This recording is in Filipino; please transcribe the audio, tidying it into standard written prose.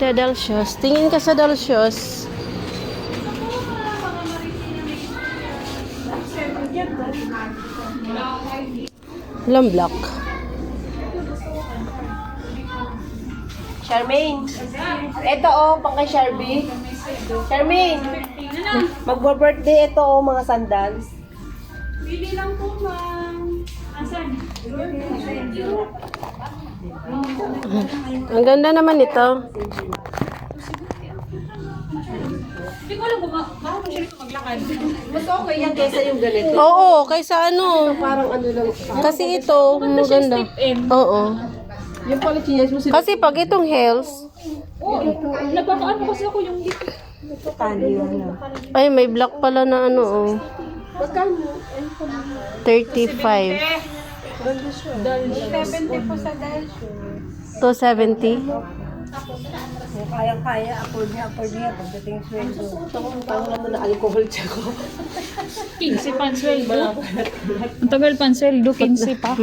The Delcios. Tingin ka sa Delcios. Walang block. Charmaine. Ito pang kay Sharby. Charmaine. Magbo-birthday ito mga sandals. Pili lang po, ma'am. Asan? Ang ganda naman ito. Hindi ko alam kung baka mo siya maglakad. Mas okay yan kaysa yung ganito. Oo, kaysa ano. Parang ano lang. Kasi ito, maganda. Oo. Yung pala chinelas mo sila. Kasi pag itong heels, Nagpakaano kasi ako yung dito. ay may black pala na ano, oh. 35. 70 po sa Delcio. 270. Kayang-kaya, afford niya pagdating sweldo. Parang naman na alcohol siya ko. 15 pansweldo. Ang tagal pansweldo, 15 pa.